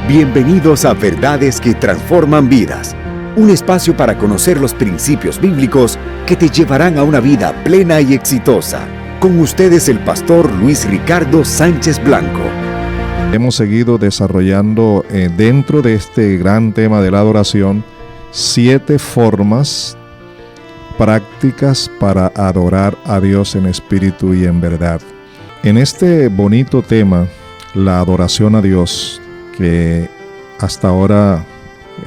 Bienvenidos a Verdades que Transforman Vidas, un espacio para conocer los principios bíblicos que te llevarán a una vida plena y exitosa. Con ustedes el pastor Luis Ricardo Sánchez Blanco. Hemos seguido desarrollando dentro de este gran tema de la adoración 7 formas prácticas para adorar a Dios en espíritu y en verdad. En este bonito tema, la adoración a Dios, que hasta ahora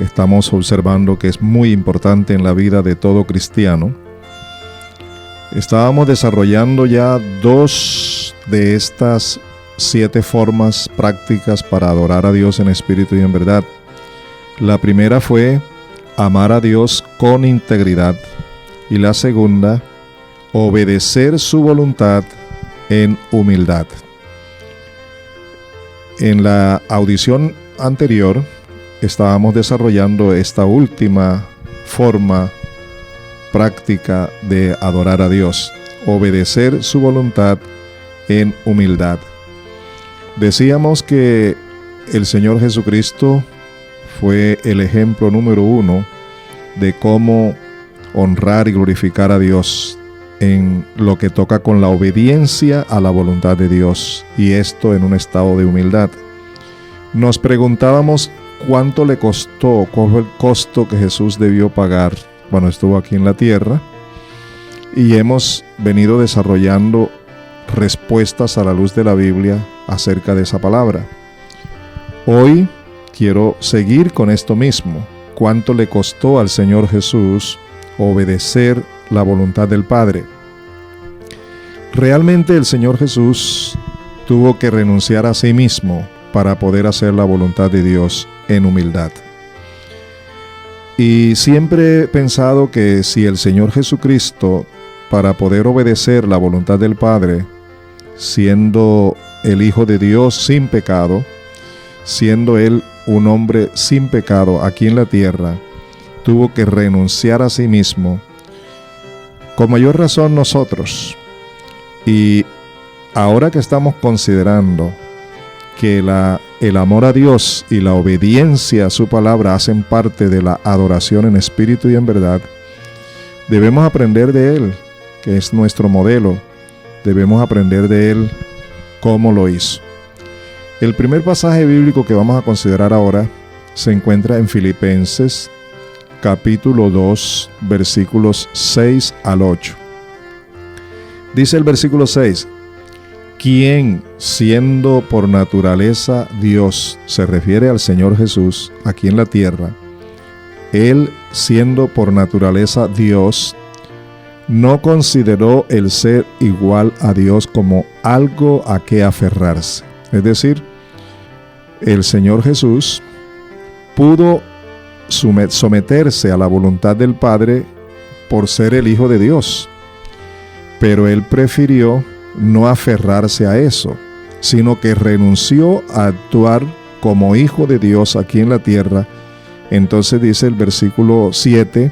estamos observando que es muy importante en la vida de todo cristiano, estábamos desarrollando ya 2 de estas 7 formas prácticas para adorar a Dios en espíritu y en verdad. La primera fue amar a Dios con integridad y la segunda, obedecer su voluntad en humildad. En la audición anterior estábamos desarrollando esta última forma práctica de adorar a Dios, obedecer su voluntad en humildad. Decíamos que el Señor Jesucristo fue el ejemplo número 1 de cómo honrar y glorificar a Dios en lo que toca con la obediencia a la voluntad de Dios, y esto en un estado de humildad. Nos preguntábamos cuánto le costó, cuál fue el costo que Jesús debió pagar cuando estuvo aquí en la tierra, y hemos venido desarrollando respuestas a la luz de la Biblia acerca de esa palabra. Hoy quiero seguir con esto mismo. ¿Cuánto le costó al Señor Jesús obedecer la voluntad del Padre? Realmente el Señor Jesús tuvo que renunciar a sí mismo para poder hacer la voluntad de Dios en humildad. Y siempre he pensado que si el Señor Jesucristo, para poder obedecer la voluntad del Padre, siendo el Hijo de Dios sin pecado, siendo Él un hombre sin pecado aquí en la tierra, tuvo que renunciar a sí mismo, con mayor razón nosotros. Y ahora que estamos considerando que el amor a Dios y la obediencia a su palabra hacen parte de la adoración en espíritu y en verdad, debemos aprender de Él, que es nuestro modelo. Debemos aprender de Él cómo lo hizo. El primer pasaje bíblico que vamos a considerar ahora se encuentra en Filipenses capítulo 2, versículos 6 al 8. Dice el versículo 6: quien, siendo por naturaleza Dios, se refiere al Señor Jesús aquí en la tierra, Él, siendo por naturaleza Dios, no consideró el ser igual a Dios como algo a que aferrarse. Es decir, el Señor Jesús pudo someterse a la voluntad del Padre por ser el Hijo de Dios, pero Él prefirió no aferrarse a eso, sino que renunció a actuar como Hijo de Dios aquí en la tierra. Entonces dice el versículo 7,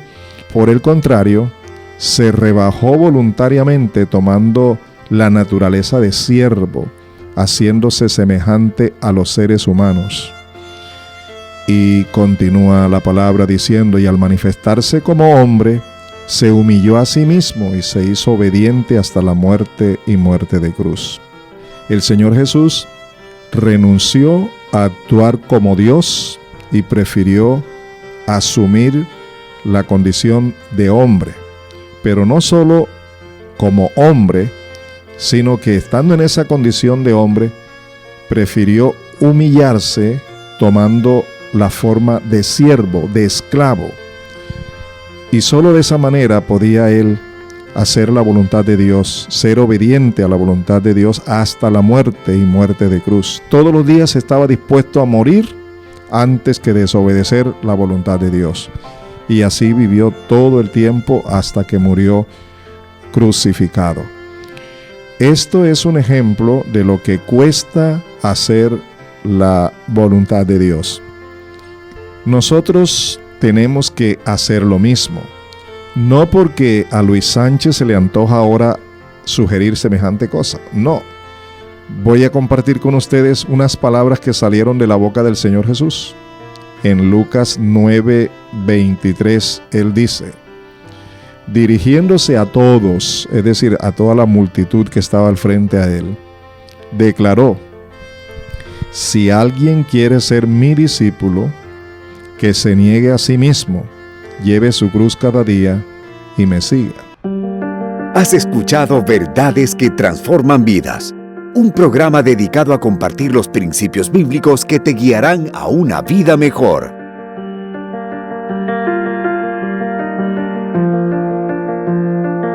por el contrario, se rebajó voluntariamente tomando la naturaleza de siervo, haciéndose semejante a los seres humanos. Y continúa la palabra diciendo, y al manifestarse como hombre, se humilló a sí mismo y se hizo obediente hasta la muerte y muerte de cruz. El Señor Jesús renunció a actuar como Dios y prefirió asumir la condición de hombre, pero no solo como hombre, sino que estando en esa condición de hombre, prefirió humillarse tomando la forma de siervo, de esclavo. Y solo de esa manera podía Él hacer la voluntad de Dios, ser obediente a la voluntad de Dios hasta la muerte y muerte de cruz. Todos los días estaba dispuesto a morir antes que desobedecer la voluntad de Dios. Y así vivió todo el tiempo hasta que murió crucificado. Esto es un ejemplo de lo que cuesta hacer la voluntad de Dios. Nosotros tenemos que hacer lo mismo. No porque a Luis Sánchez se le antoja ahora sugerir semejante cosa, no. Voy a compartir con ustedes unas palabras que salieron de la boca del Señor Jesús. En Lucas 9:23, Él dice, dirigiéndose a todos, es decir, a toda la multitud que estaba al frente a Él, declaró, si alguien quiere ser mi discípulo, que se niegue a sí mismo, lleve su cruz cada día y me siga. Has escuchado Verdades que Transforman Vidas, un programa dedicado a compartir los principios bíblicos que te guiarán a una vida mejor.